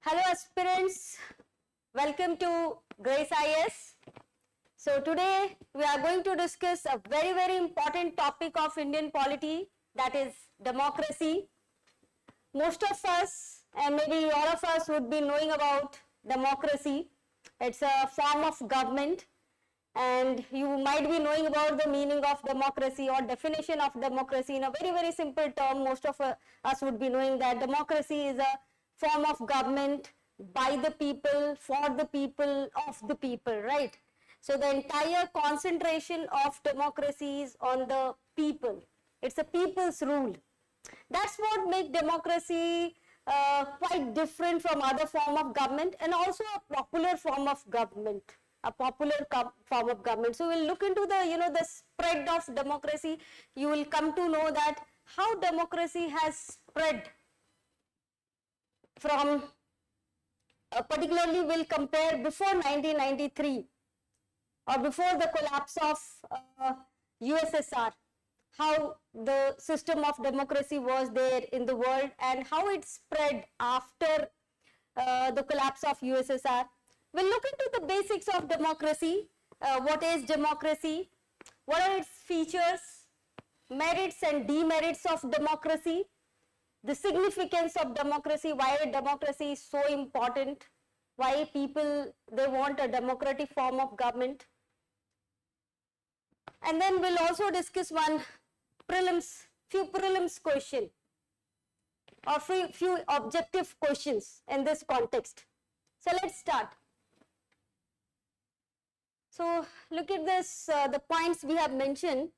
Hello aspirants, welcome to Grace IS. So today we are going to discuss a very important topic of Indian polity, that is democracy. Most of us and maybe all of us would be knowing about democracy. It's a form of government, and you might be knowing about the meaning of democracy or definition of democracy in a very simple term. Most of us would be knowing that democracy is a form of government by the people, for the people, of the people, right? So the entire concentration of democracy is on the people. It's a people's rule. That's what makes democracy quite different from other form of government, and also a popular form of government. Form of government. So we'll look into the the spread of democracy. You will come to know that how democracy has spread from particularly we'll compare before 1993 or before the collapse of USSR, how the system of democracy was there in the world and how it spread after the collapse of USSR. We'll look into the basics of democracy. What is democracy? What are its features, merits and demerits of democracy? The significance of democracy, why democracy is so important, why people, they want a democratic form of government. And then we'll also discuss few prelims question or few objective questions in this context. So let's start. So look at this, the points we have mentioned.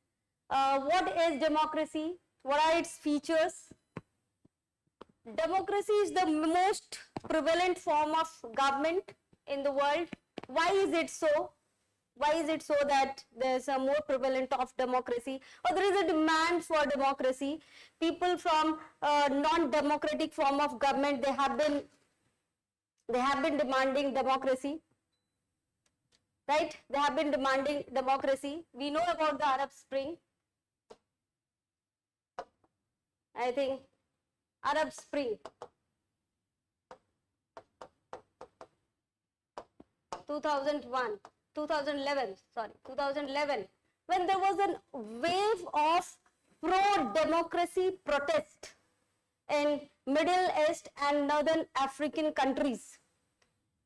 What is democracy? What are its features? Democracy is the most prevalent form of government in the world. Why is it so? Why is it so that there is a more prevalent of democracy, or there is a demand for democracy? People from non-democratic form of government, they have been demanding democracy. Right? They have been demanding democracy. We know about the Arab Spring. I think Arab Spring 2011, when there was a wave of pro-democracy protest in Middle East and Northern African countries.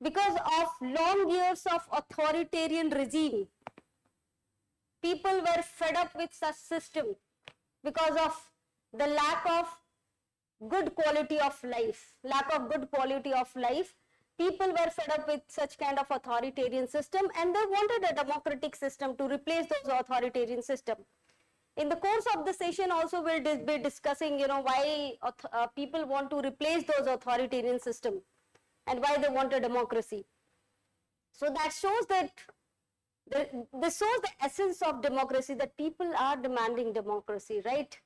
Because of long years of authoritarian regime, people were fed up with such system because of the lack of good quality of life. People were fed up with such kind of authoritarian system, and they wanted a democratic system to replace those authoritarian system. In the course of the session also we'll be discussing, why people want to replace those authoritarian system and why they want a democracy. So that shows that this shows the essence of democracy, that people are demanding democracy, right?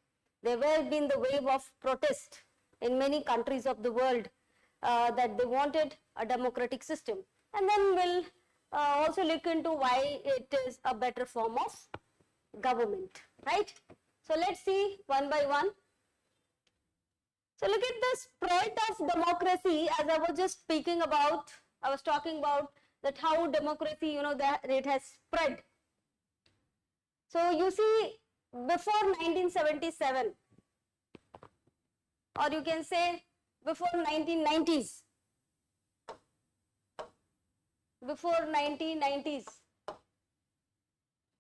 There will been the wave of protest in many countries of the world that they wanted a democratic system. And then we'll also look into why it is a better form of government, right? So let's see one by one. So look at the spread of democracy. As I was just speaking about, I was talking about that how democracy, that it has spread. So you see, before 1977, or you can say before 1990s,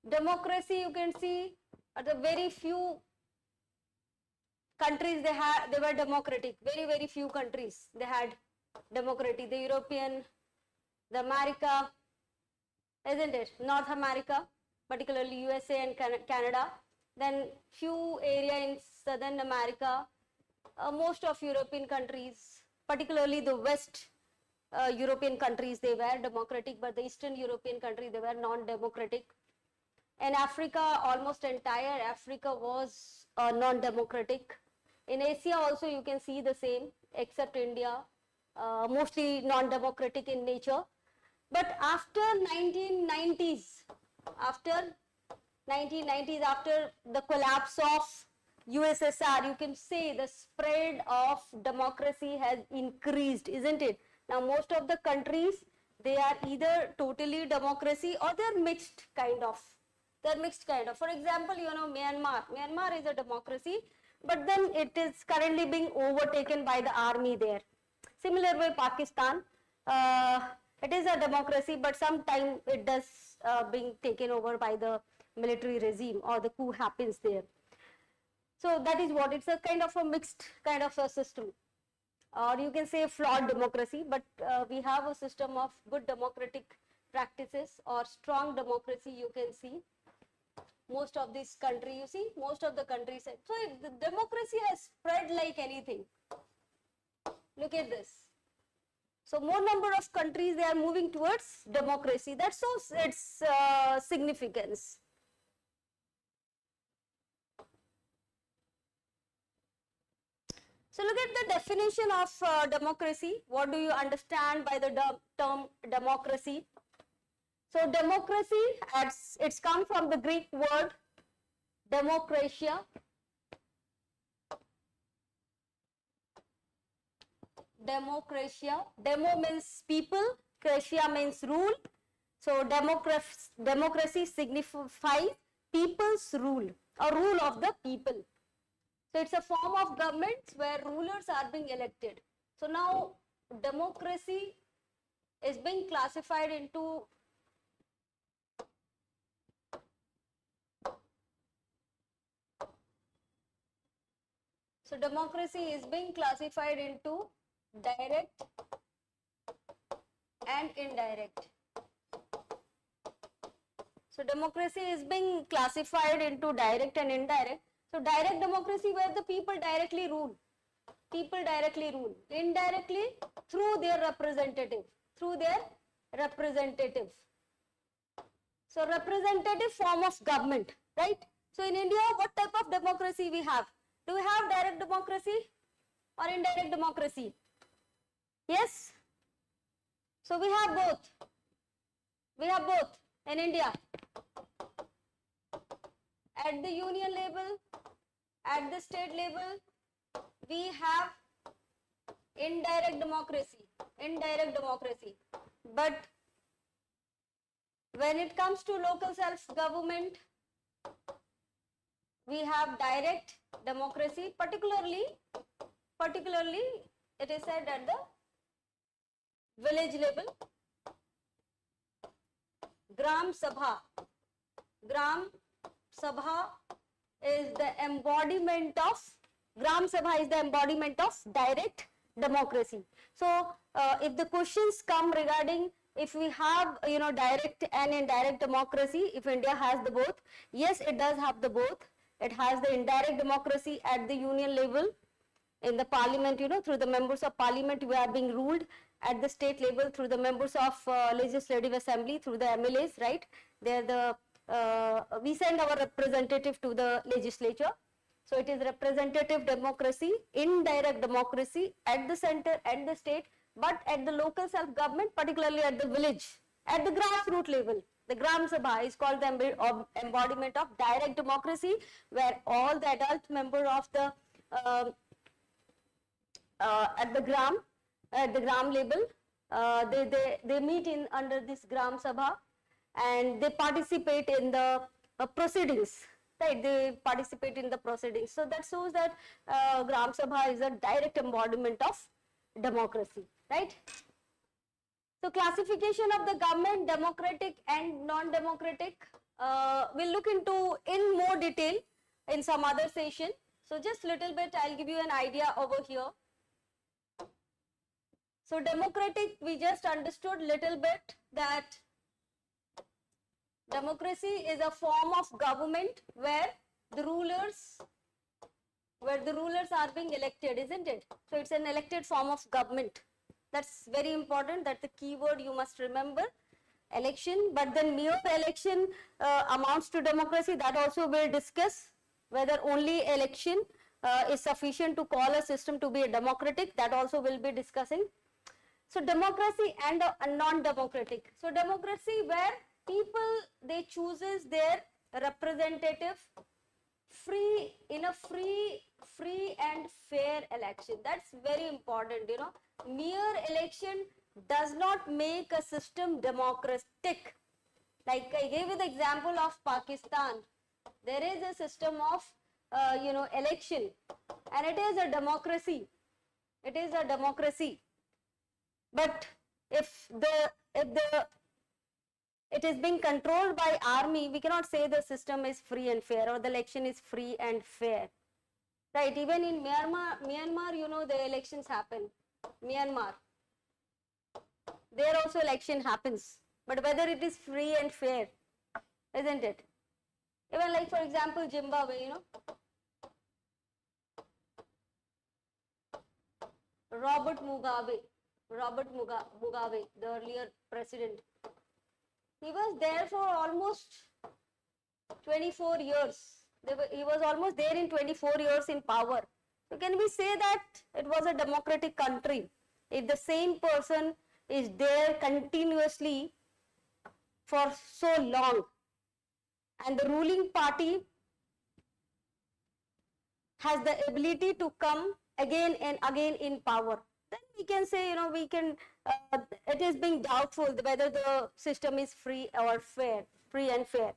democracy, you can see at the very few countries they were democratic. Very few countries they had democracy. The European, the America, isn't it? North America, particularly USA and Canada. Then few area in Southern America. Most of European countries, particularly the West European countries, they were democratic, but the Eastern European countries, they were non-democratic. In Africa, almost entire Africa was non-democratic. In Asia also you can see the same, except India, mostly non-democratic in nature. But after 1990s, after the collapse of USSR, you can say the spread of democracy has increased, isn't it? Now most of the countries, they are either totally democracy or they're mixed kind of. They're mixed kind of. For example, you know, Myanmar is a democracy, but then it is currently being overtaken by the army there. Similar way, Pakistan, it is a democracy, but sometimes it does being taken over by the military regime or the coup happens there. So that is what, it's a kind of a mixed kind of a system, or you can say flawed democracy, but we have a system of good democratic practices or strong democracy. You can see most of this country, you see most of the countries, so if the democracy has spread like anything. Look at this. So more number of countries, they are moving towards democracy. That shows its significance. So look at the definition of democracy. What do you understand by the term democracy? So democracy, it's come from the Greek word demokratia. Democratia. Demo means people, cratia means rule. So democracy signifies people's rule, or rule of the people. So it's a form of government where rulers are being elected. So now democracy is being classified into direct and indirect. So democracy is being classified into direct and indirect. So direct democracy, where the people directly rule. Indirectly through their representative. So representative form of government, right? So in India, what type of democracy we have? Do we have direct democracy or indirect democracy? Yes? So we have both. In India. At the union level, at the state level, we have indirect democracy. But when it comes to local self-government, we have direct democracy, particularly it is said at the village level. Gram Sabha is the embodiment of direct democracy. So if the questions come regarding if we have, you know, direct and indirect democracy, if India has the both, yes, it does have the both. It has the indirect democracy at the union level, in the parliament, you know, through the members of parliament we are being ruled. At the state level, through the members of legislative assembly, through the MLAs, right? They're the we send our representative to the legislature. So it is representative democracy, indirect democracy at the center and the state, but at the local self-government, particularly at the village, at the grassroots level. The Gram Sabha is called the embodiment of direct democracy, where all the adult members of the at the gram level, they meet in under this Gram Sabha, and they participate in the proceedings, right? They participate in the proceedings. So that shows that Gram Sabha is a direct embodiment of democracy, right? So classification of the government, democratic and non-democratic, we'll look into in more detail in some other session. So just little bit, I'll give you an idea over here. So democratic, we just understood little bit that democracy is a form of government where the rulers are being elected, isn't it? So it's an elected form of government. That's very important. That's the keyword you must remember. Election, but then mere election amounts to democracy. That also we'll discuss, whether only election is sufficient to call a system to be a democratic. That also we'll be discussing. So democracy and non-democratic. So democracy, where people, they chooses their representative in a free and fair election. That's very important, you know. mere election does not make a system democratic. Like I gave you the example of Pakistan. There is a system of, election, and it is a democracy. It is a democracy. But if it is being controlled by army, we cannot say the system is free and fair or the election is free and fair. Right? Even in Myanmar, the elections happen. Myanmar, there also election happens. But whether it is free and fair, isn't it? Even like, for example, Zimbabwe, Robert Mugabe, the earlier president, he was there for almost 24 years. He was almost there in 24 years in power. So can we say that it was a democratic country if the same person is there continuously for so long, and the ruling party has the ability to come again and again in power? Then we can say, it is being doubtful whether the system is free or fair, free and fair.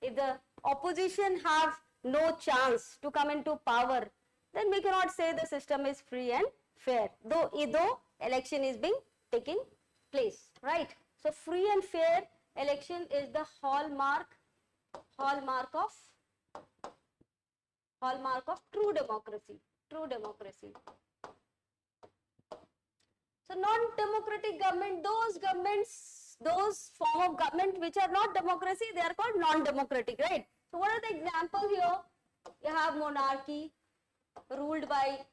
If the opposition have no chance to come into power, then we cannot say the system is free and fair, though election is being taking place, right? So free and fair election is the hallmark of true democracy. So non-democratic government, those form of government which are not democracy, they are called non-democratic, right? So what are the examples here? You have monarchy, ruled by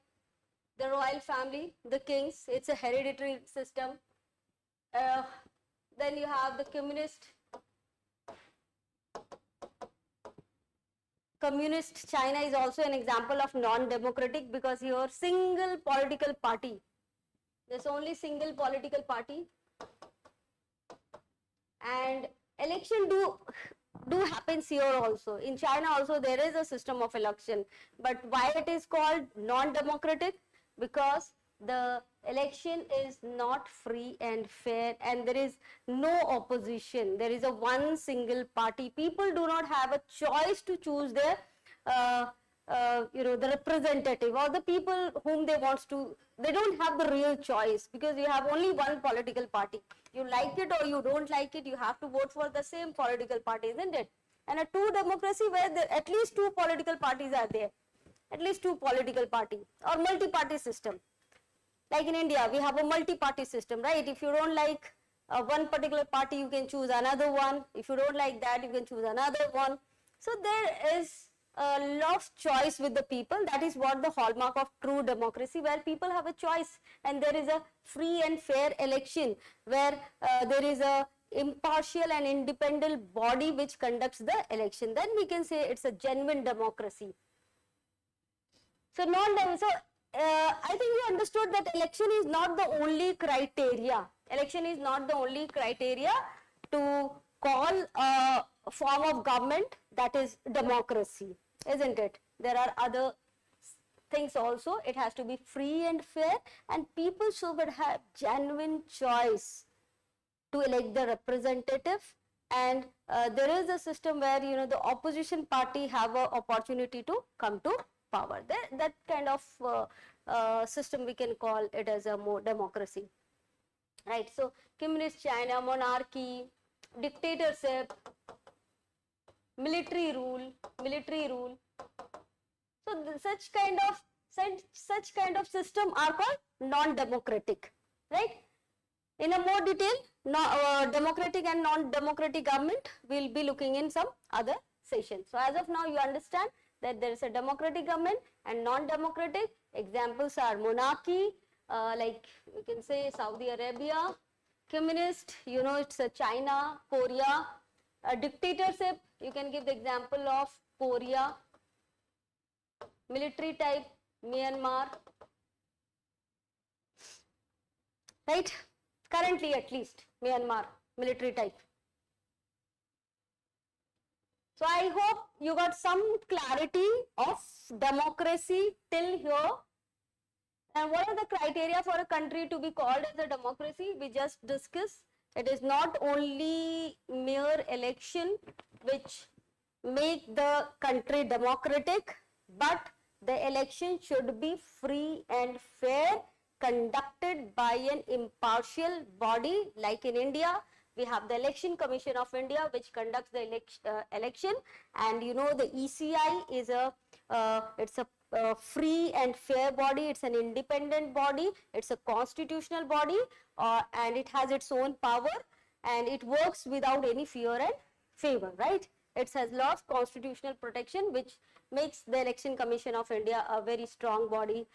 the royal family, the kings. It's a hereditary system. Then you have the communist China is also an example of non-democratic, because here single political party. There's only single political party, and election do happens here also. In China also there is a system of election, but why it is called non-democratic? Because the election is not free and fair, and there is no opposition. There is a one single party. People do not have a choice to choose their the representative or the people whom they want to. They don't have the real choice, because you have only one political party. You like it or you don't like it, you have to vote for the same political party, isn't it? And a true democracy where at least two political parties are there, at least two political parties, or multi-party system. Like in India, we have a multi-party system, right? If you don't like one particular party, you can choose another one. If you don't like that, you can choose another one. So there is a lot of choice with the people. That is what the hallmark of true democracy, where people have a choice, and there is a free and fair election, where there is a impartial and independent body which conducts the election. Then we can say it's a genuine democracy. So I think you understood that election is not the only criteria. Election is not the only criteria to call a form of government that is democracy, isn't it? There are other things also. It has to be free and fair, and people should have genuine choice to elect the representative. And there is a system where the opposition party have an opportunity to come to power. That kind of system we can call it as a more democracy, right? So communist China, monarchy, dictatorship, military rule. So such kind of system are called non-democratic, right? In a more detail, democratic and non-democratic government we'll be looking in some other session. So as of now, you understand that there is a democratic government and non-democratic. Examples are monarchy, like you can say Saudi Arabia, communist, it's a China, Korea. A dictatorship, you can give the example of Korea. Military type, Myanmar, right? Currently at least, Myanmar, military type. So I hope you got some clarity of democracy till here. And what are the criteria for a country to be called as a democracy? We just discussed. It is not only mere election which make the country democratic, but the election should be free and fair, conducted by an impartial body. Like in India, we have the Election Commission of India, which conducts the election, and you know the ECI is it's a free and fair body. It's an independent body. It's a constitutional body, and it has its own power, and it works without any fear and favor, right? It has lot of constitutional protection, which makes the Election Commission of India a very strong body,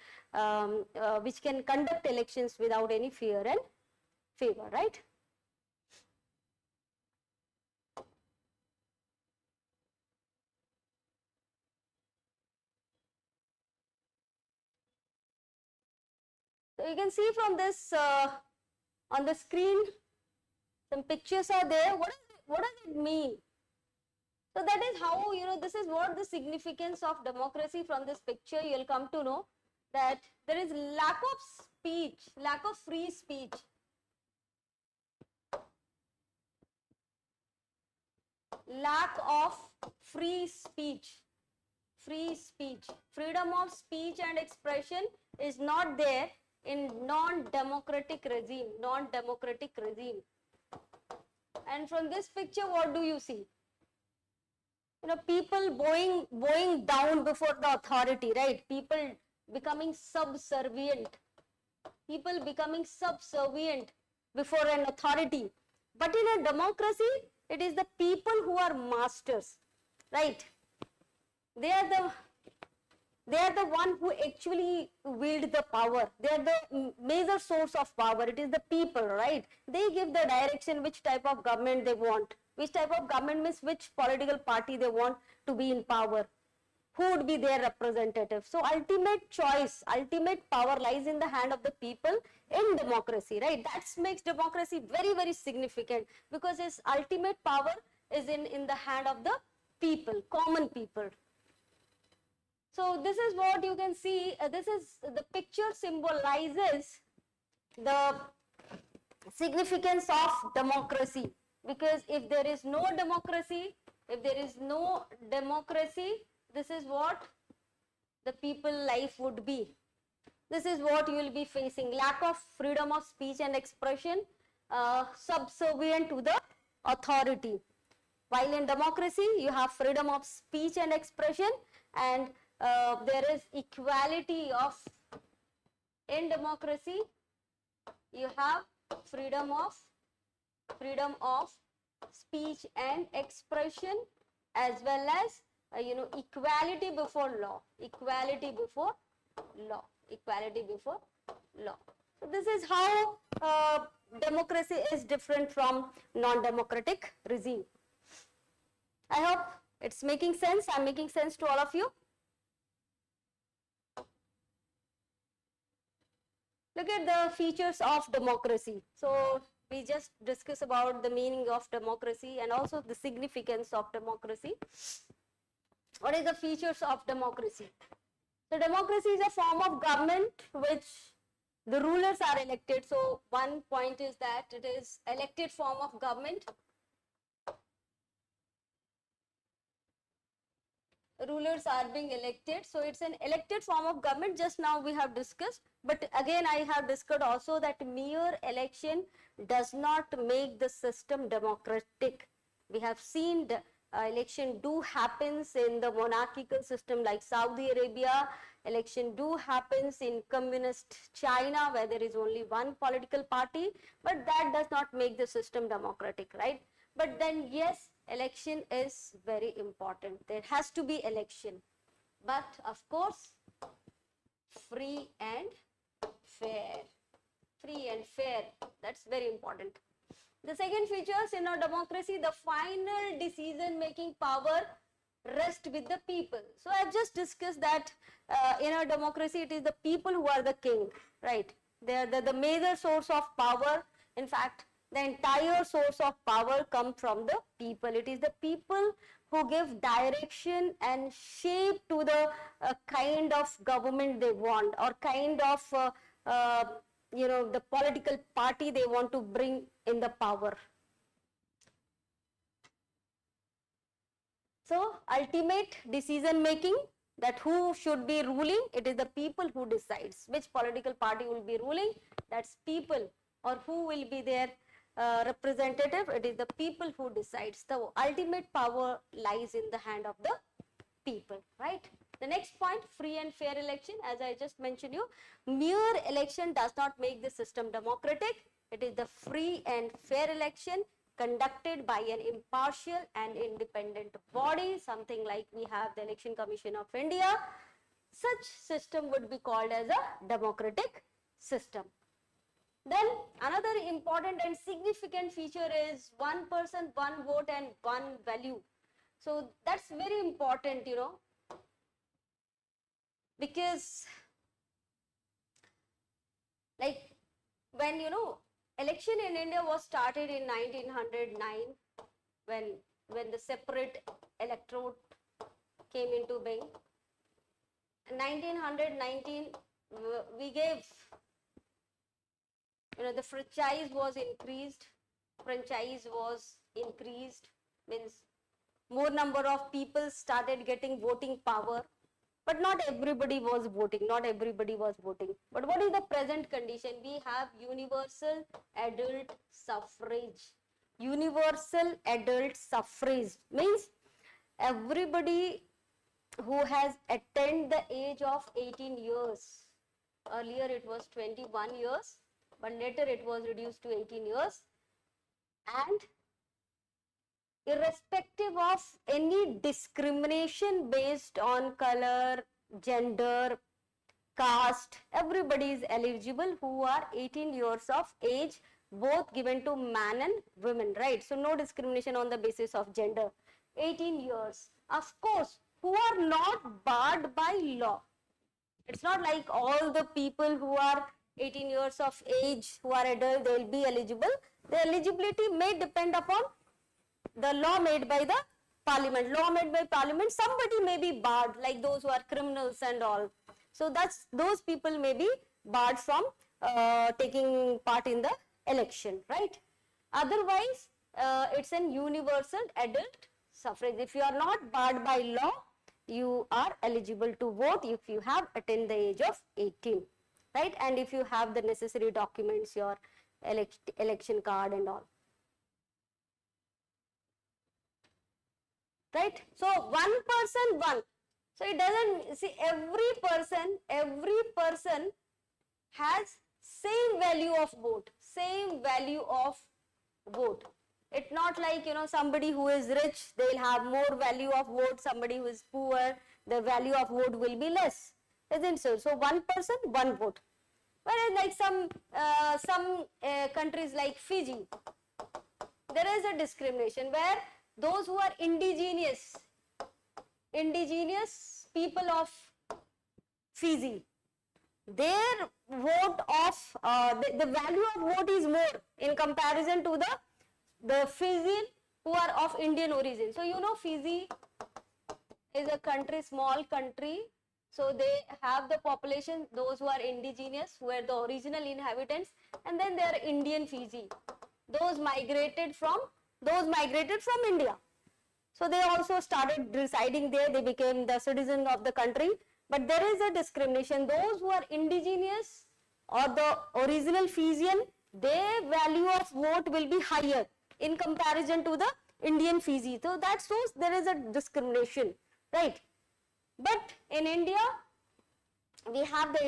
which can conduct elections without any fear and favor, right? So you can see from this on the screen, some pictures are there. What does it mean? So that is how, you know, this is what the significance of democracy. From this picture you will come to know that there is lack of speech, lack of free speech. Lack of free speech. Free speech. Freedom of speech and expression is not there in non-democratic regime. Non-democratic regime. And from this picture, what do you see? You know, people bowing down before the authority, right? People becoming subservient. People becoming subservient before an authority. But in a democracy, it is the people who are masters, right? They are the one who actually wield the power. They are the major source of power. It is the people, right? They give the direction which type of government they want. Which type of government means which political party they want to be in power. Who would be their representative? So ultimate choice, ultimate power lies in the hand of the people in democracy, right? That makes democracy very, very significant, because its ultimate power is in the hand of the people, common people. So this is what you can see. This is the picture symbolizes the significance of democracy, because if there is no democracy, this is what the people life would be. This is what you will be facing: lack of freedom of speech and expression, subservient to the authority. While in democracy, you have freedom of speech and expression, and there is equality of, in democracy, you have freedom of speech and expression, as well as equality before law. So this is how democracy is different from non-democratic regime. I hope it's making sense. I'm making sense to all of you. Look at the features of democracy. So we just discussed about the meaning of democracy and also the significance of democracy. What is the features of democracy? So democracy is a form of government which the rulers are elected. So one point is that it is elected form of government. Rulers are being elected, so it's an elected form of government. Just now we have discussed, but again I have discussed also that mere election does not make the system democratic. We have seen the election do happens in the monarchical system like Saudi Arabia. Election do happens in communist China, where there is only one political party, but that does not make the system democratic, right? But then yes, election is very important. There has to be election, but of course free and fair. Free and fair, that's very important. The second features in a democracy, the final decision making power rests with the people. So I've just discussed that in a democracy it is the people who are the king, right? They are the major source of power. In fact, the entire source of power comes from the people. It is the people who give direction and shape to the kind of government they want, or kind of the political party they want to bring in the power. So ultimate decision making, that who should be ruling, it is the people who decides which political party will be ruling. That's people, or who will be their representative, it is the people who decides. The ultimate power lies in the hand of the people, right? The next point, free and fair election. As I just mentioned you, mere election does not make the system democratic. It is the free and fair election conducted by an impartial and independent body, something like we have the Election Commission of India. Such system would be called as a democratic system. Then another important and significant feature is one person, one vote and one value. So that's very important, because like when election in India was started in 1909, when the separate electorate came into being. In 1919, we gave, the franchise was increased. Means more number of people started getting voting power. But not everybody was voting. But what is the present condition? We have universal adult suffrage. Universal adult suffrage means everybody who has attained the age of 18 years. Earlier it was 21 years, but later it was reduced to 18 years. And irrespective of any discrimination based on color, gender, caste, everybody is eligible who are 18 years of age, both given to man and women, right? So no discrimination on the basis of gender. 18 years. Of course, who are not barred by law. It's not like all the people who are 18 years of age, who are adult, they will be eligible. The eligibility may depend upon the law made by the parliament. Somebody may be barred, like those who are criminals and all. So those people may be barred from taking part in the election, right? Otherwise, it's an universal adult suffrage. If you are not barred by law, you are eligible to vote if you have attained the age of 18, right? And if you have the necessary documents, your election card and all. Right? So one person, one. So it doesn't, see, every person has same value of vote. It's not like, somebody who is rich, they will have more value of vote. Somebody who is poor, the value of vote will be less. Isn't so? So one person, one vote. Whereas like some countries like Fiji, there is a discrimination where those who are indigenous people of Fiji, their vote of the value of vote is more in comparison to the Fijian who are of Indian origin. So Fiji is a country, small country. So they have the population, those who are indigenous, who are the original inhabitants, and then there are Indian Fiji, those migrated from India. So they also started residing there, they became the citizen of the country. But there is a discrimination. Those who are indigenous or the original Fijian, their value of vote will be higher in comparison to the Indian Fiji. So that shows there is a discrimination, right? But in India, we have the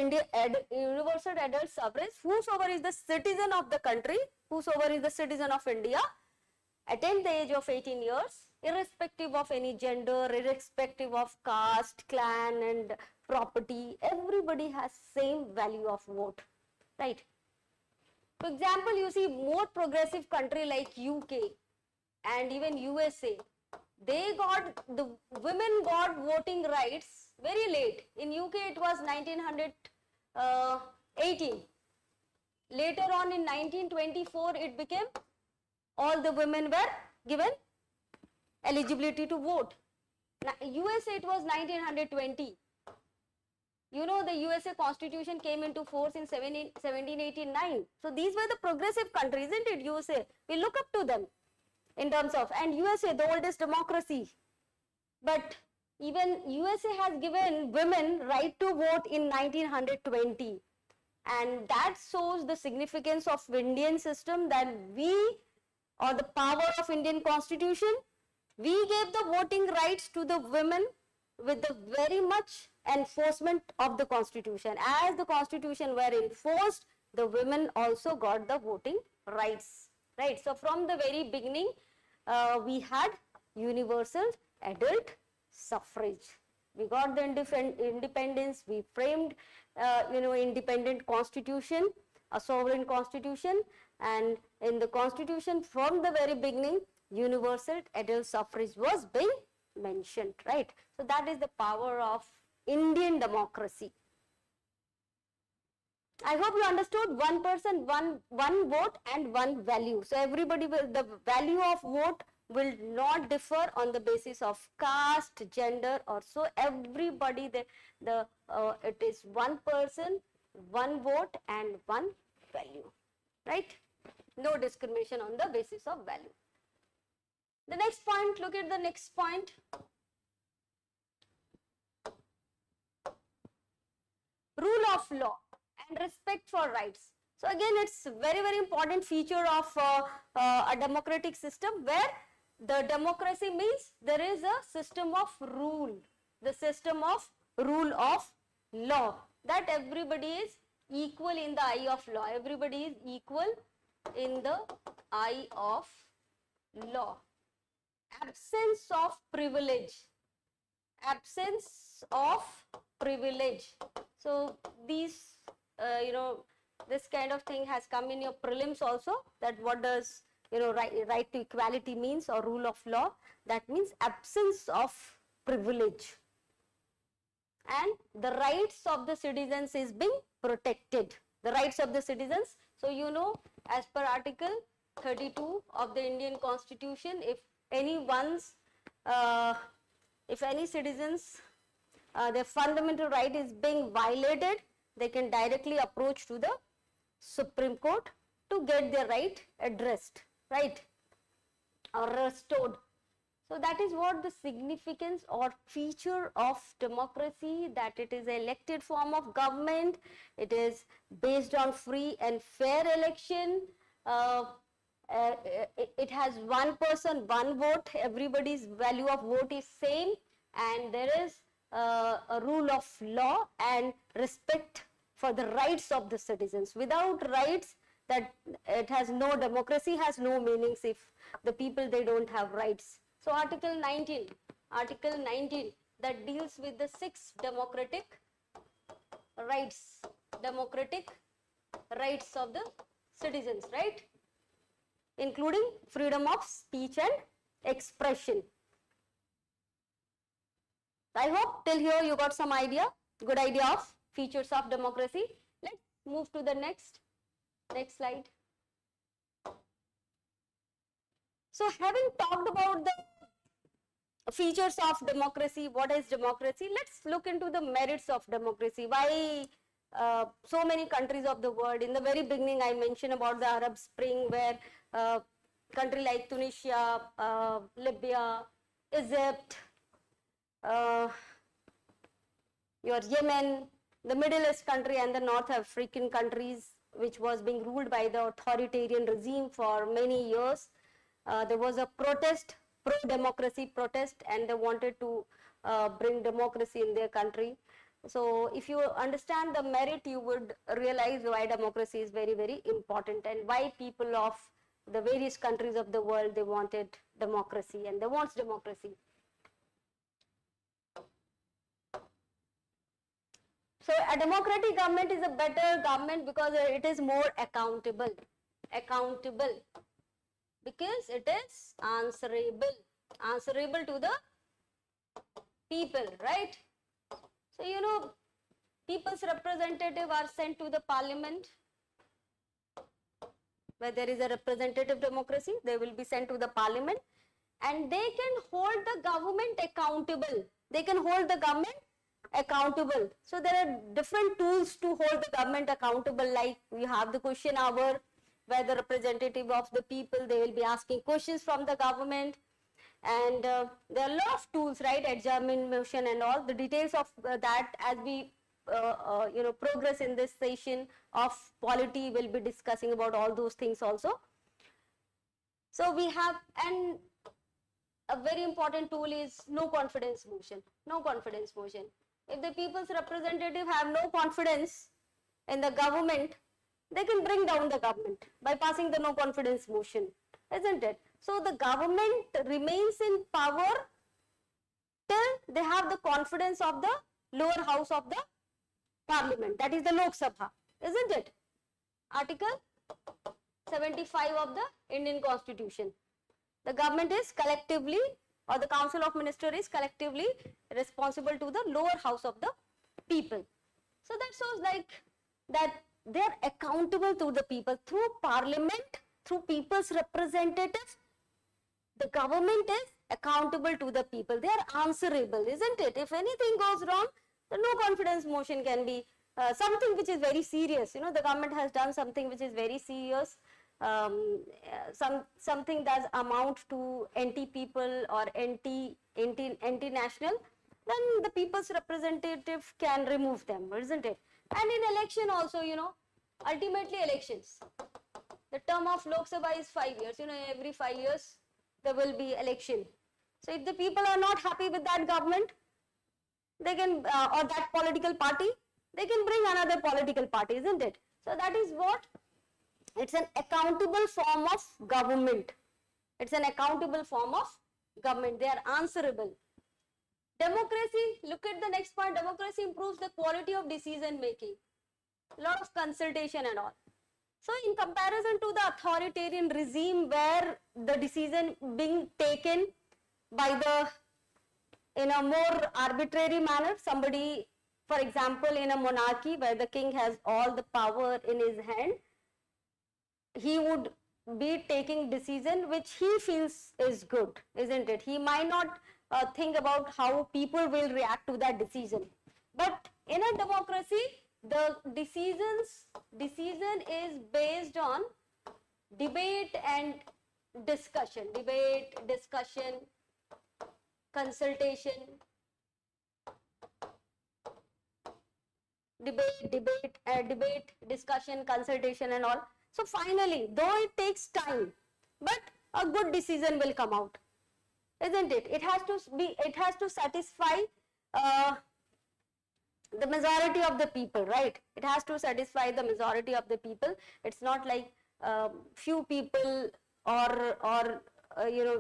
universal adult suffrage. Whosoever is the citizen of the country, whosoever is the citizen of India, attain the age of 18 years, irrespective of any gender, irrespective of caste, clan and property, everybody has same value of vote, right? For example, you see more progressive country like UK and even USA, the women got voting rights very late. In UK it was 1918. Later on in 1924 it became all the women were given eligibility to vote. USA it was 1920. You know, the USA Constitution came into force in 1789. So these were the progressive countries, isn't it? USA, we look up to them in terms of, and USA, the oldest democracy. But even USA has given women right to vote in 1920. And that shows the significance of Indian system, that we, or the power of Indian Constitution, we gave the voting rights to the women with the very much enforcement of the Constitution. As the Constitution were enforced, the women also got the voting rights, right? So from the very beginning, we had universal adult suffrage. We got the independence, we framed, independent constitution, a sovereign constitution, and in the constitution from the very beginning, universal adult suffrage was being mentioned, right? So that is the power of Indian democracy. I hope you understood, one person, one vote and one value. So everybody will, the value of vote will not differ on the basis of caste, gender, or so. Everybody, it is one person, one vote and one value, right? No discrimination on the basis of value. The next point, look at the next point. Rule of law and respect for rights. So again, it's a very, very important feature of a democratic system, where the democracy means there is a system of rule, the system of rule of law, that everybody is equal in the eye of law. Everybody is equal in the eye of law. Absence of privilege. Absence of privilege. So these, this kind of thing has come in your prelims also, that what does, right to equality means, or rule of law. That means absence of privilege. And the rights of the citizens is being protected. The rights of the citizens. So, as per Article 32 of the Indian Constitution, if any citizens, their fundamental right is being violated, they can directly approach to the Supreme Court to get their right addressed, right, or restored. So that is what the significance or feature of democracy, that it is an elected form of government, it is based on free and fair election, it has one person, one vote, everybody's value of vote is same, and there is a rule of law and respect for the rights of the citizens. Without rights, that it has no, democracy has no meanings if the people, they don't have rights. So Article 19 that deals with the 6 democratic rights of the citizens, right? Including freedom of speech and expression. I hope till here you got some idea, good idea of features of democracy. Let's move to the next slide. So having talked about the features of democracy, what is democracy, let's look into the merits of democracy. Why so many countries of the world, in the very beginning I mentioned about the Arab Spring, where country like Tunisia, Libya, Egypt, your Yemen, the Middle East country and the North African countries, which was being ruled by the authoritarian regime for many years. There was a protest, pro-democracy protest, and they wanted to bring democracy in their country. So if you understand the merit, you would realize why democracy is very, very important, and why people of the various countries of the world, they wanted democracy, and they want democracy. So a democratic government is a better government because it is more accountable, because it is answerable to the people, right? So people's representative are sent to the parliament. Where there is a representative democracy, they will be sent to the parliament, and they can hold the government accountable. They can hold the government accountable. So there are different tools to hold the government accountable, like we have the question hour, where the representative of the people, they will be asking questions from the government. And there are a lot of tools, right, adjournment motion and all. The details of that, as we progress in this session of polity, will be discussing about all those things also. So we have, and a very important tool is no confidence motion. No confidence motion. If the people's representative have no confidence in the government, they can bring down the government by passing the no confidence motion, isn't it? So the government remains in power till they have the confidence of the lower house of the parliament, that is the Lok Sabha, isn't it? Article 75 of the Indian Constitution. The government is collectively, or the Council of Ministers is collectively responsible to the lower house of the people. So that shows like that they are accountable to the people through parliament, through people's representatives. The government is accountable to the people. They are answerable, isn't it? If anything goes wrong, the no confidence motion can be something which is very serious. You know, the government has done something which is very serious. Something that amount to anti-people or anti-national, then the people's representative can remove them, isn't it? And in election also, you know, ultimately elections. The term of Lok Sabha is 5 years. You know, every 5 years there will be election. So if the people are not happy with that government, they can, or that political party, they can bring another political party, isn't it? So that is what, it's an accountable form of government. It's an accountable form of government. They are answerable. Democracy, look at the next point. Democracy improves the quality of decision making. A lot of consultation and all. So in comparison to the authoritarian regime where the decision being taken by the, in a more arbitrary manner, somebody, for example, in a monarchy where the king has all the power in his hand, he would be taking decision which he feels is good, isn't it? He might not think about how people will react to that decision. But in a democracy, the decision is based on debate and discussion, consultation, debate, discussion, consultation and all. So finally, though it takes time, but a good decision will come out, isn't it? It has to satisfy the majority of the people, right? It has to satisfy the majority of the people. It's not like few people or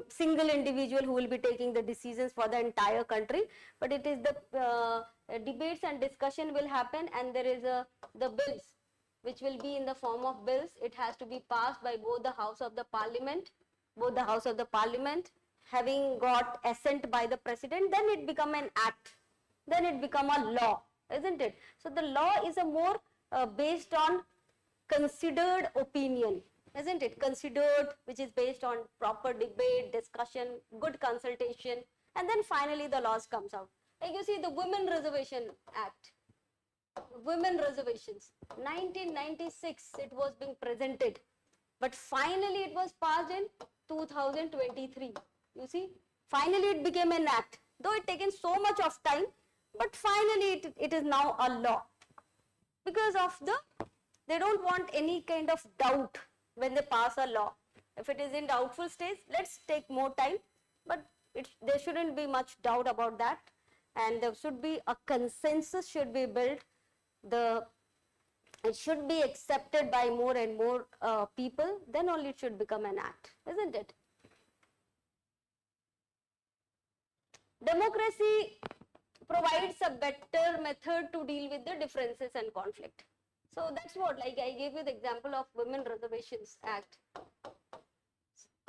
single individual who will be taking the decisions for the entire country, but it is the debates and discussion will happen, and there is the bills which will be in the form of bills. It has to be passed by both the house of the parliament, having got assent by the president, then it become an act, then it become a law, isn't it? So the law is a more based on considered opinion, isn't it? Considered, which is based on proper debate, discussion, good consultation, and then finally the laws comes out. Like you see the Women Reservation Act, women reservations, 1996 it was being presented, but finally it was passed in 2023. You see, finally it became an act, though it taken so much of time, but finally it is now a law, because of they don't want any kind of doubt when they pass a law. If it is in doubtful stage, let's take more time, but there shouldn't be much doubt about that, and there should be a consensus should be built. It should be accepted by more and more people, then only it should become an act, isn't it? Democracy provides a better method to deal with the differences and conflict. So that's what, like I gave you the example of Women Reservations Act,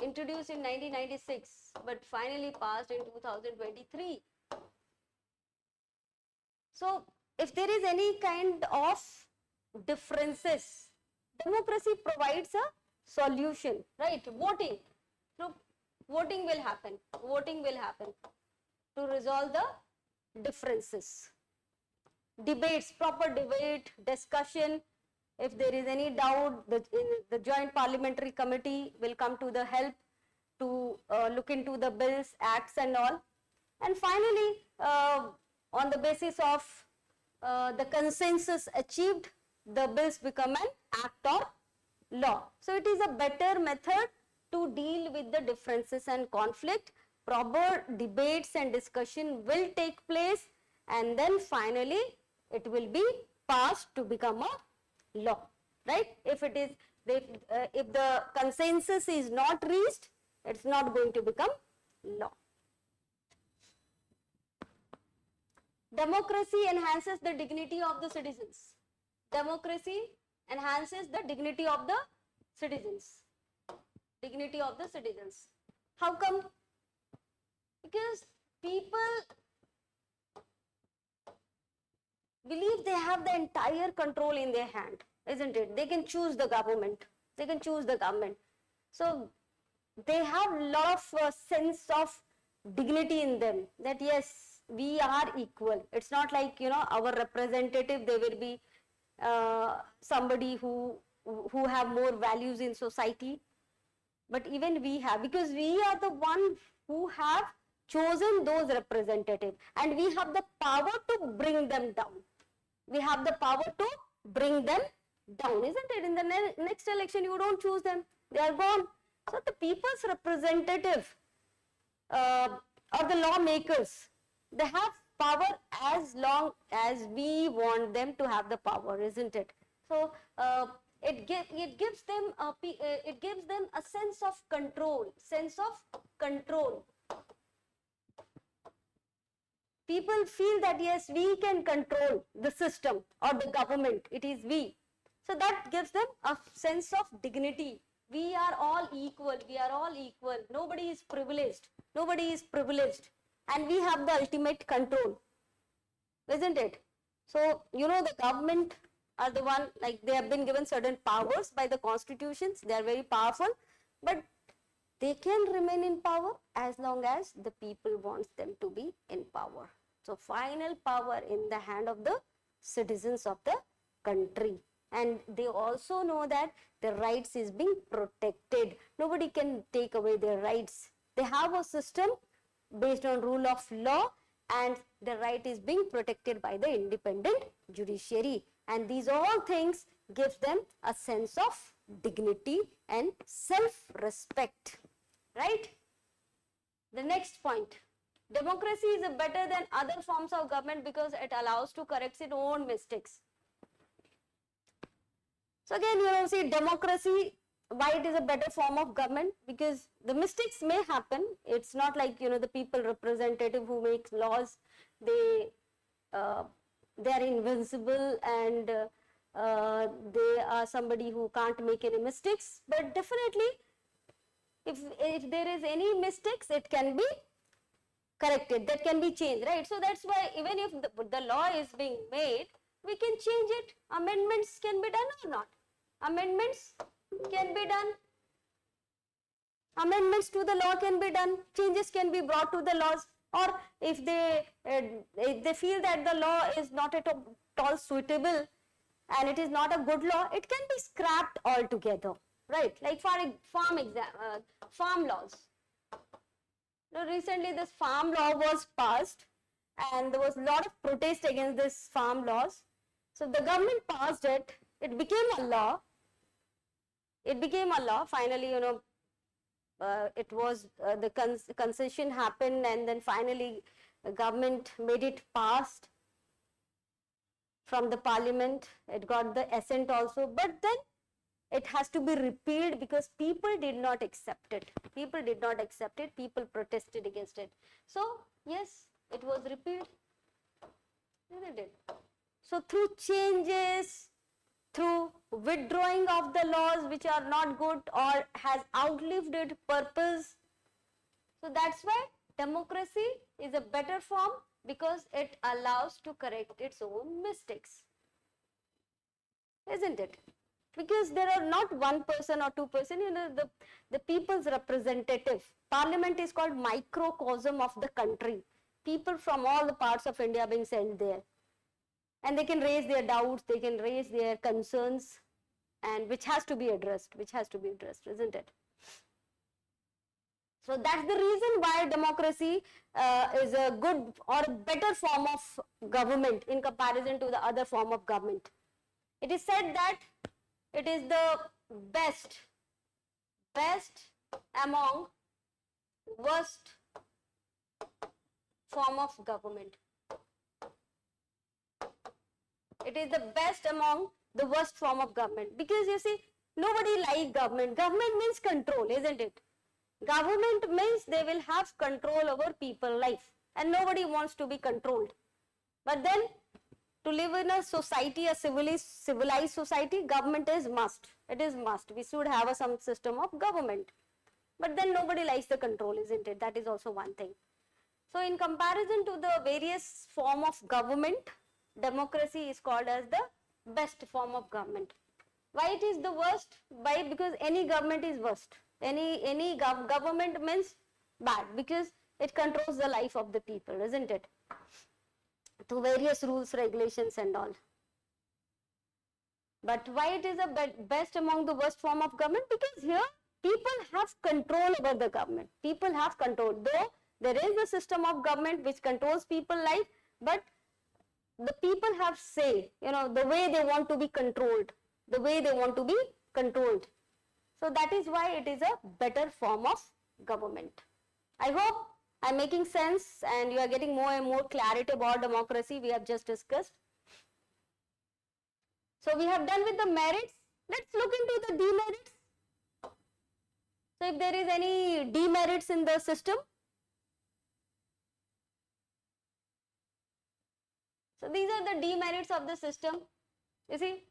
introduced in 1996, but finally passed in 2023. So if there is any kind of differences, democracy provides a solution, right? Voting, through voting will happen to resolve the differences. debates, proper debate, discussion. If there is any doubt, the Joint Parliamentary Committee will come to the help to look into the bills, acts and all. And finally, on the basis of the consensus achieved, the bills become an act or law. So it is a better method to deal with the differences and conflict. Proper debates and discussion will take place, and then finally it will be passed to become a law, right? If it is, if the consensus is not reached, it's not going to become law. Democracy enhances the dignity of the citizens. Democracy enhances the dignity of the citizens. Dignity of the citizens. How come? Because people believe they have the entire control in their hand, isn't it? They can choose the government. They can choose the government. So they have a lot of sense of dignity in them, that yes, we are equal. It's not like, you know, our representative, they will be somebody who have more values in society. But even we have, because we are the one who have chosen those representatives, and we have the power to bring them down. We have the power to bring them down, isn't it? In the next election, you don't choose them. They are gone. So the people's representative or the lawmakers, they have power as long as we want them to have the power, isn't it? So it gives them a sense of control. People feel that yes, we can control the system or the government. It is we. So that gives them a sense of dignity. We are all equal. We are all equal. Nobody is privileged. Nobody is privileged. And we have the ultimate control, isn't it? So, you know, the government are the one, like they have been given certain powers by the constitutions. They are very powerful, but they can remain in power as long as the people wants them to be in power. So final power in the hand of the citizens of the country. And they also know that their rights is being protected. Nobody can take away their rights. They have a system based on rule of law, and the right is being protected by the independent judiciary. And these all things gives them a sense of dignity and self-respect, right? The next point, democracy is better than other forms of government because it allows to correct its own mistakes. So again, you know, see, democracy, why it is a better form of government? Because the mistakes may happen. It's not like, you know, the people representative who makes laws, they are invincible and they are somebody who can't make any mistakes. But definitely, if there is any mistakes, it can be corrected, that can be changed, right? So that's why even if the law is being made, we can change it. Amendments can be done or not. Amendments can be done. Amendments to the law can be done. Changes can be brought to the laws. Or if they feel that the law is not at all suitable and it is not a good law, it can be scrapped altogether, right? Like for farm laws. Now recently this farm law was passed and there was a lot of protest against this farm laws. So the government passed it. It became a law. Finally, you know, it was the concession happened, and then finally the government made it passed from the parliament. It got the assent also, but then it has to be repealed because people did not accept it. People protested against it. So yes, it was repealed, isn't it? So through changes, through withdrawing of the laws which are not good or has outlived its purpose. So that's why democracy is a better form, because it allows to correct its own mistakes, isn't it? Because there are not one person or two person, you know, the people's representative. Parliament is called microcosm of the country. People from all the parts of India being sent there. and they can raise their doubts, they can raise their concerns, and which has to be addressed, isn't it? So that's the reason why democracy is a good or a better form of government in comparison to the other form of government. It is said that it is the best among worst form of government. It is the best among the worst form of government, because you see, nobody likes government. Government means control, isn't it? Government means they will have control over people's life, and nobody wants to be controlled. But then, to live in a society, a civilized society, government is must. It is must. We should have some system of government. But then nobody likes the control, isn't it? That is also one thing. So in comparison to the various form of government, democracy is called as the best form of government. Why it is the worst? Why? Because any government is worst. Any government means bad, because it controls the life of the people, isn't it? Through various rules, regulations and all. But why it is a best among the worst form of government? Because here people have control over the government. People have control. Though there is a system of government which controls people's life, but the people have say, the way they want to be controlled, So that is why it is a better form of government. I hope I'm making sense and you are getting more and more clarity about democracy we have just discussed. So we have done with the merits. Let's look into the demerits. So if there is any demerits in the system. So these are the demerits of the system. You see,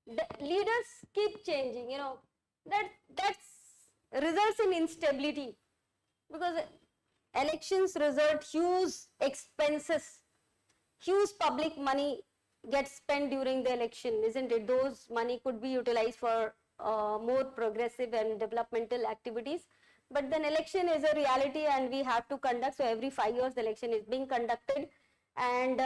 the leaders keep changing, that's results in instability, because elections result huge expenses, huge public money gets spent during the election, isn't it? Those money could be utilized for more progressive and developmental activities. But then election is a reality and we have to conduct. So every 5 years the election is being conducted, and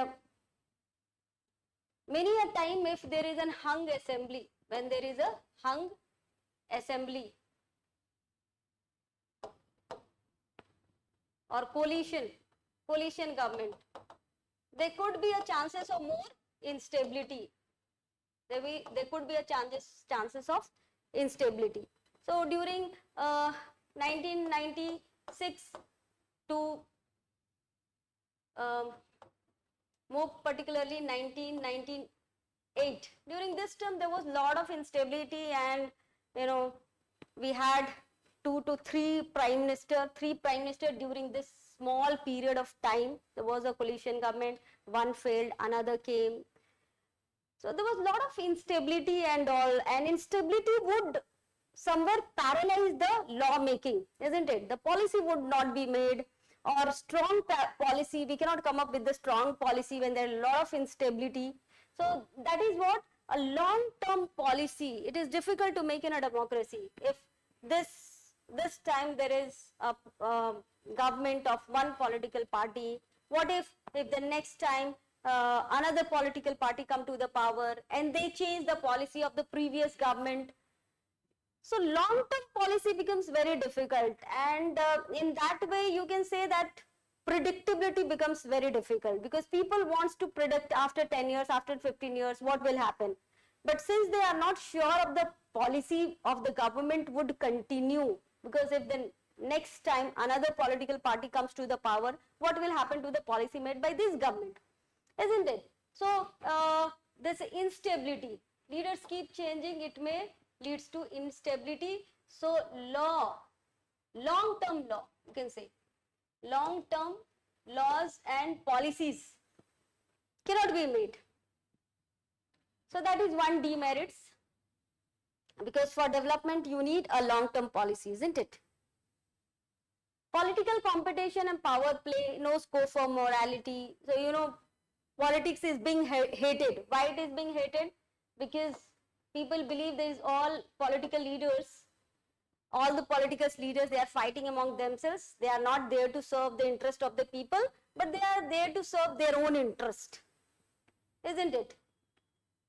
many a time if there is an hung assembly, when there is a hung assembly or coalition government, there could be a chances of more instability. There could be a chances of instability. So during 1996 to more particularly 1998, during this term there was a lot of instability, and we had 2 to 3 prime minister during this small period of time. There was a coalition government, one failed, another came. So there was a lot of instability and all, and instability would somewhere paralyze the law making, isn't it? The policy would not be made, or strong policy, we cannot come up with the strong policy when there is a lot of instability. So that is what a long-term policy, it is difficult to make in a democracy. If this time there is a government of one political party, what if the next time another political party come to the power and they change the policy of the previous government? So long-term policy becomes very difficult, and in that way you can say that predictability becomes very difficult, because people wants to predict after 10 years, after 15 years what will happen. But since they are not sure of the policy of the government would continue, because if the next time another political party comes to the power, what will happen to the policy made by this government, isn't it? So this instability, leaders keep changing, it may leads to instability. So long-term law, you can say, long-term laws and policies cannot be made. So that is one demerits, because for development you need a long-term policy, isn't it? Political competition and power play, no scope for morality. So politics is being hated. Why it is being hated? Because people believe there is all the political leaders, they are fighting among themselves. They are not there to serve the interest of the people, but they are there to serve their own interest, isn't it?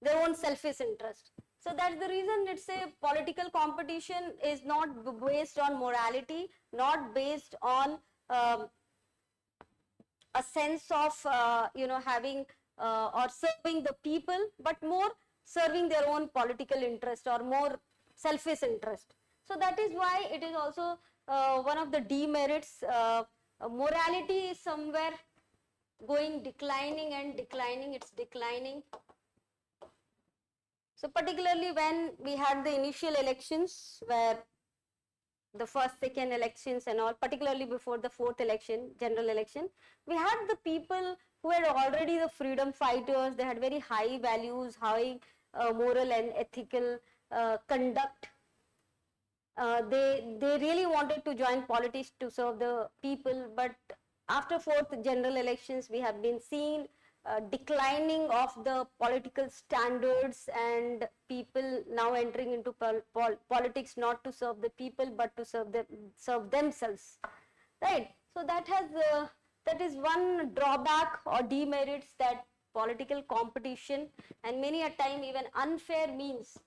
Their own selfish interest. So that's the reason it's a political competition is not based on morality, not based on a sense of having or serving the people, but more serving their own political interest or more selfish interest. So that is why it is also one of the demerits. Morality is somewhere going declining and declining, it's declining. So particularly when we had the initial elections, where the first, second elections and all, particularly before the fourth election, general election, we had the people who had already the freedom fighters, they had very high values, high moral and ethical conduct. They really wanted to join politics to serve the people, but after fourth general elections, we have been seeing declining of the political standards and people now entering into politics not to serve the people but to serve themselves, right? So that is one drawback or demerits that political competition, and many a time even unfair means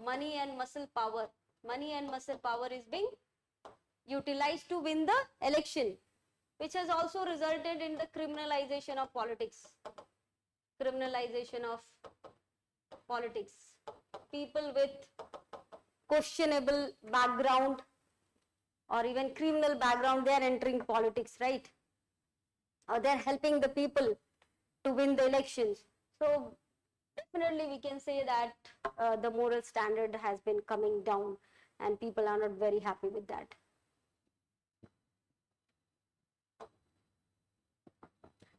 money and muscle power is being utilized to win the election, which has also resulted in the criminalization of politics. People with questionable background or even criminal background, they are entering politics, right? Or they are helping the people to win the elections. So definitely we can say that the moral standard has been coming down and people are not very happy with that.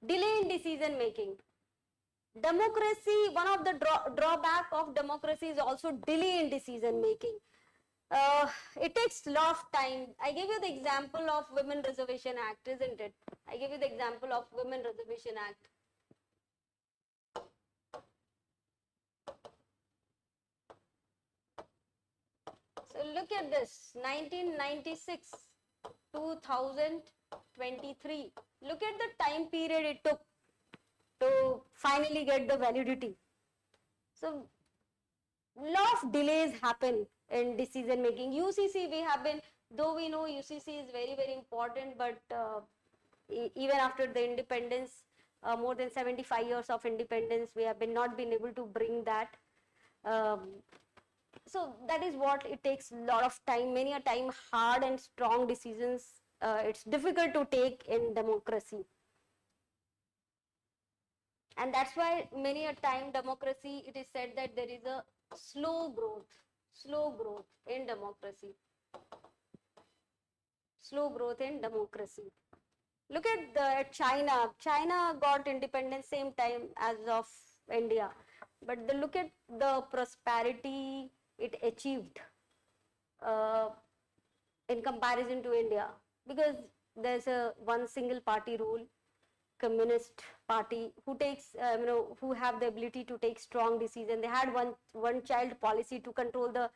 Delay in decision making. Democracy, one of the drawback of democracy is also delay in decision making. It takes a lot of time. I gave you the example of Women Reservation Act, isn't it? I gave you the example of Women Reservation Act. So look at this, 1996, 2023. Look at the time period it took to finally get the validity. So lot of delays happen in decision making. UCC, we have been, though we know UCC is very, very important, but even after the independence, more than 75 years of independence, we have not been able to bring that. So that is what it takes, a lot of time, many a time hard and strong decisions. It's difficult to take in democracy. And that's why many a time democracy, it is said that there is a slow growth in democracy. Look at China. China got independence same time as of India. But look at the prosperity it achieved in comparison to India. Because there's one single party rule, Communist Party, who takes, who have the ability to take strong decisions. They had one child policy to control the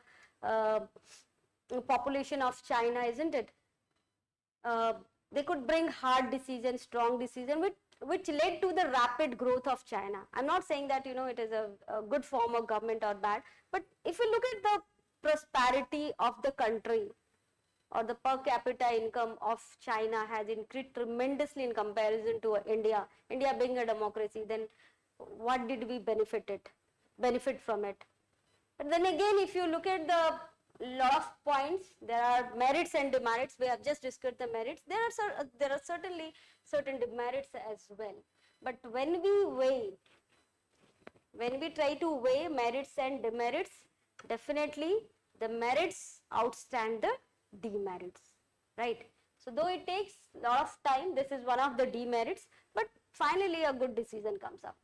population of China, isn't it? They could bring hard decisions, strong decisions, which led to the rapid growth of China. I'm not saying that, it is a good form of government or bad, but if you look at the prosperity of the country, or the per capita income of China has increased tremendously in comparison to India. India being a democracy, then what did we benefit from it? But then again, if you look at the lot of points, there are merits and demerits. We have just discussed the merits. There are certainly certain demerits as well. But when we try to weigh merits and demerits, definitely the merits outstand the demerits, right? So though it takes a lot of time, this is one of the demerits, but finally a good decision comes up.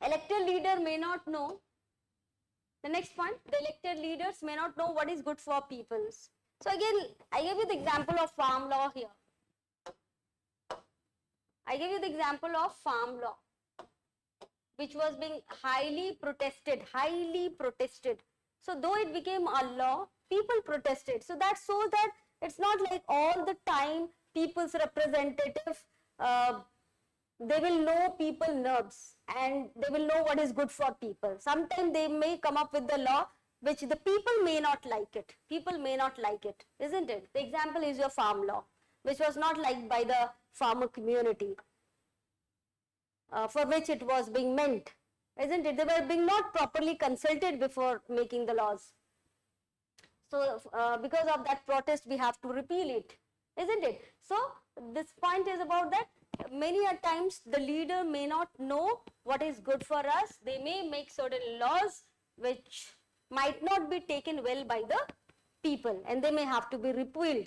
Elected leader may not know, the next point, the elected leaders may not know what is good for peoples. So again, I gave you the example of farm law here. Which was being highly protested So though it became a law, people protested. So that shows that it's not like all the time people's representative, they will know people nerves and they will know what is good for people. Sometimes they may come up with the law which the people may not like it. People may not like it, isn't it? The example is your farm law, which was not liked by the farmer community, for which it was being meant, isn't it? They were being not properly consulted before making the laws. So because of that protest, we have to repeal it, isn't it? So this point is about that many a times the leader may not know what is good for us. They may make certain laws which might not be taken well by the people and they may have to be repealed.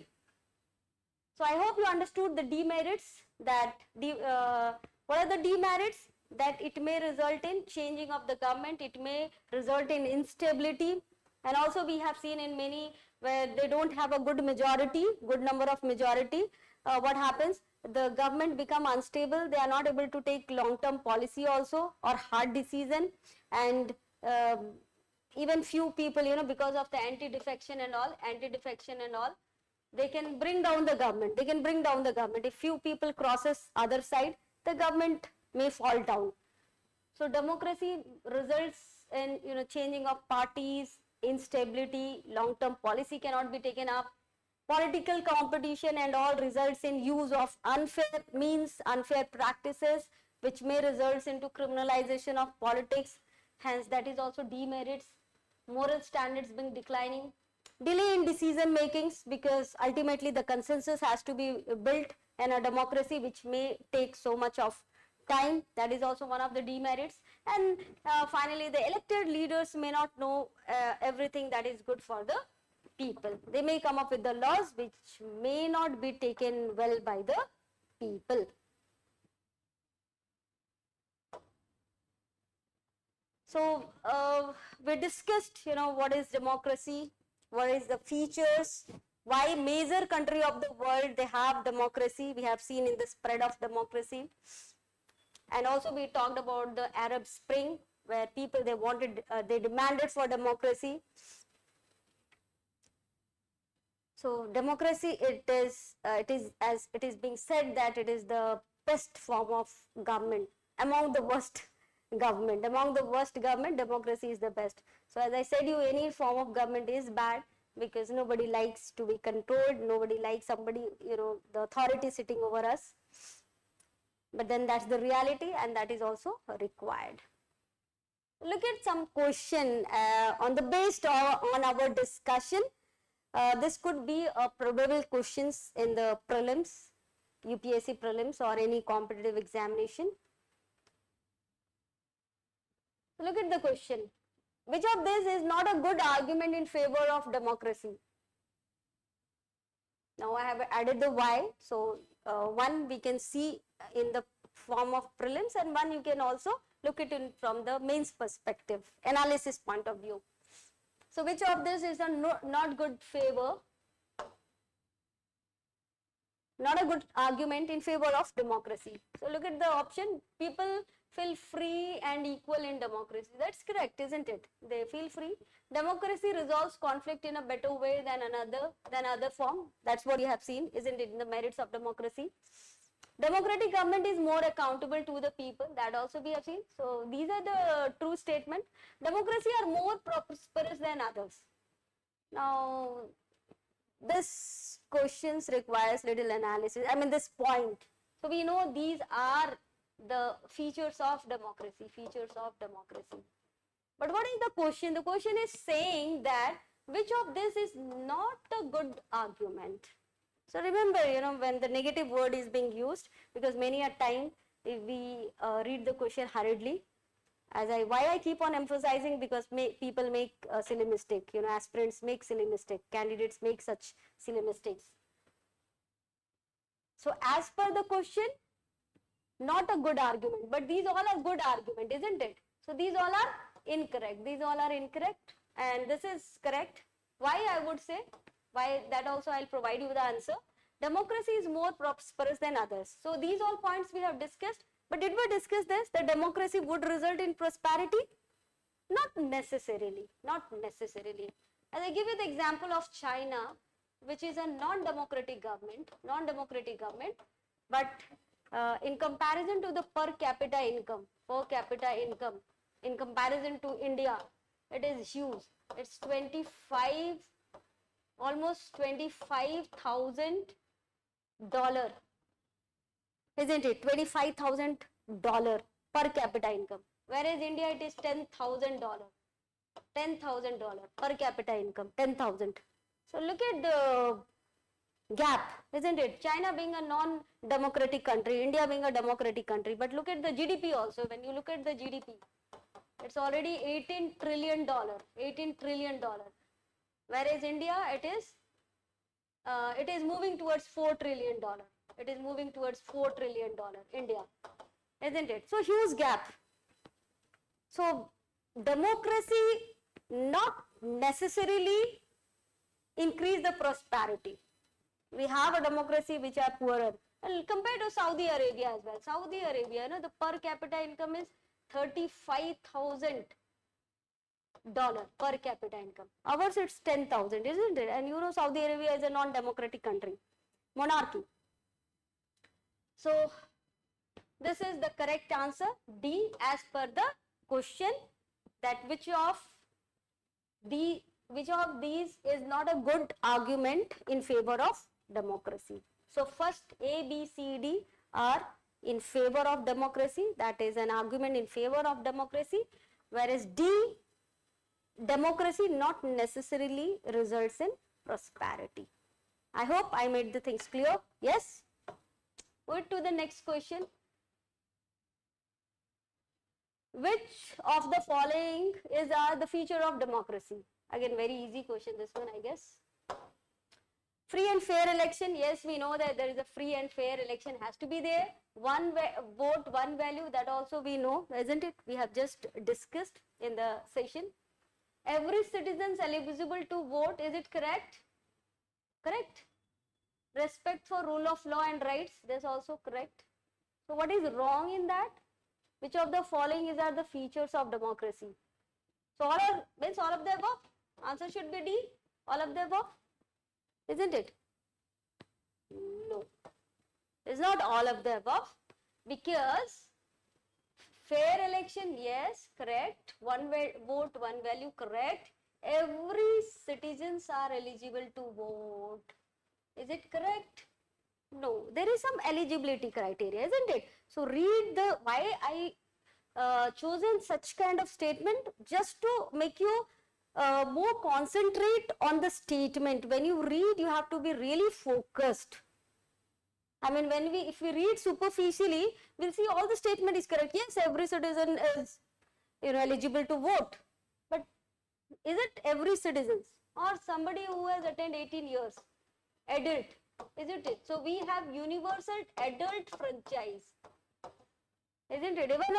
So I hope you understood the demerits, that what are the demerits? That it may result in changing of the government, it may result in instability, and also we have seen in many where they don't have a good majority, good number of majority, what happens? The government become unstable, they are not able to take long-term policy also or hard decision, and even few people, because of the anti-defection and all, they can bring down the government. If few people crosses other side, the government may fall down. So democracy results in changing of parties, instability, long-term policy cannot be taken up, political competition and all results in use of unfair means, unfair practices, which may result into criminalization of politics. Hence, that is also demerits. Moral standards being declining. Delay in decision makings, because ultimately the consensus has to be built in a democracy which may take so much of time. That is also one of the demerits. And finally, the elected leaders may not know everything that is good for the people. They may come up with the laws which may not be taken well by the people. So we discussed, what is democracy, what is the features, why major country of the world they have democracy. We have seen in the spread of democracy. And also we talked about the Arab Spring, where people they demanded for democracy. So democracy, it is as it is being said that it is the best form of government among the worst government. Among the worst government, democracy is the best. So as I said, any form of government is bad, because nobody likes to be controlled. Nobody likes somebody, the authority sitting over us. But then that's the reality, and that is also required. Look at some question on the based on our discussion. This could be a probable questions in the prelims, UPSC prelims or any competitive examination. Look at the question. Which of this is not a good argument in favor of democracy? Now I have added the why. So one we can see in the form of prelims, and one you can also look at it from the mains perspective, analysis point of view. So which of this is a not good favor, not a good argument in favor of democracy? So look at the option. People feel free and equal in democracy. That's correct, isn't it? They feel free. Democracy resolves conflict in a better way than other form. That's what you have seen, isn't it, in the merits of democracy? Democratic government is more accountable to the people. That also we have seen. So these are the true statement. Democracy are more prosperous than others. Now, this questions requires little analysis. I mean, this point. So we know these are the features of democracy. But what is the question? The question is saying that which of this is not a good argument? So remember, when the negative word is being used, because many a time if we read the question hurriedly, why I keep on emphasizing, because people make a silly mistake, aspirants make silly mistake, candidates make such silly mistakes. So as per the question, not a good argument, but these all are good argument, isn't it? So these all are incorrect, and this is correct. Why I would say? Why, that also I'll provide you the answer. Democracy is more prosperous than others. So these all points we have discussed, but did we discuss this, that democracy would result in prosperity? Not necessarily, not necessarily. As I give you the example of China, which is a non-democratic government, but in comparison to the per capita income, in comparison to India, it is huge. It's 25, almost $25,000, isn't it? $25,000 per capita income. Whereas India, it is $10,000. $10,000 per capita income, 10,000. So look at the gap, isn't it? China being a non-democratic country, India being a democratic country, but look at the GDP also. When you look at the GDP, it's already $18 trillion, $18 trillion. Whereas India, it is moving towards $4 trillion. It is moving towards $4 trillion, India, isn't it? So huge gap. So democracy not necessarily increase the prosperity. We have a democracy which are poorer. And compared to Saudi Arabia as well. Saudi Arabia, the per capita income is $35,000 per capita income. Ours it's 10,000, isn't it? And Saudi Arabia is a non-democratic country, monarchy. So this is the correct answer, D, as per the question, that which of these is not a good argument in favor of democracy. So first A, B, C, D are in favor of democracy, that is an argument in favor of democracy, whereas D, democracy not necessarily results in prosperity. I hope I made the things clear. Yes? Move to the next question. Which of the following is the feature of democracy? Again, very easy question, this one, I guess. Free and fair election. Yes, we know that there is a free and fair election has to be there. One vote, one value, that also we know, isn't it? We have just discussed in the session. Every citizen is eligible to vote. Is it correct? Correct. Respect for rule of law and rights. That's also correct. So what is wrong in that? Which of the following are the features of democracy? So all means all of the above. Answer should be D. All of the above. Isn't it? No. It's not all of the above, because fair election, yes, correct. One vote, one value, correct. Every citizens are eligible to vote. Is it correct? No. There is some eligibility criteria, isn't it? So read the why I chosen such kind of statement, just to make you more concentrate on the statement. When you read, you have to be really focused. I mean, if we read superficially, we'll see all the statement is correct. Yes, every citizen is eligible to vote. But is it every citizen or somebody who has attained 18 years? Adult, isn't it? So we have universal adult franchise, isn't it? Even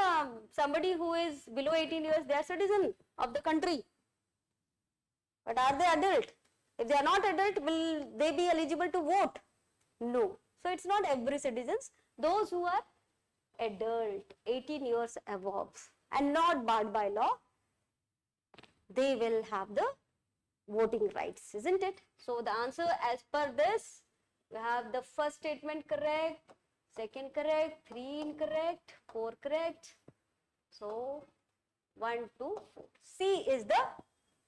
somebody who is below 18 years, they are citizen of the country. But are they adult? If they are not adult, will they be eligible to vote? No. So it's not every citizens. Those who are adult, 18 years above and not barred by law, they will have the voting rights, isn't it? So the answer as per this, you have the first statement correct, second correct, 3 incorrect, 4 correct. So 1, 2, 4. C is the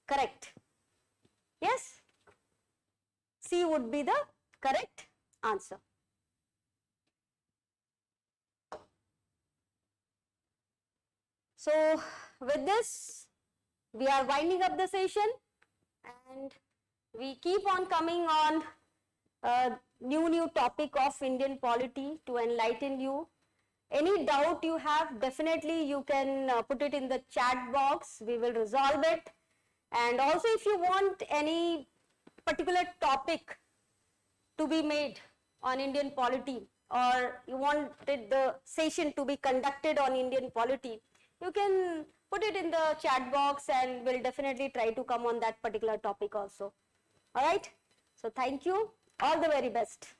correct. Yes? C would be the correct answer. So with this, we are winding up the session, and we keep on coming on new topic of Indian polity to enlighten you. Any doubt you have, definitely you can put it in the chat box. We will resolve it. And also, if you want any particular topic to be made on Indian polity, or you wanted the session to be conducted on Indian polity, you can put it in the chat box, and we'll definitely try to come on that particular topic also. All right. So thank you. All the very best.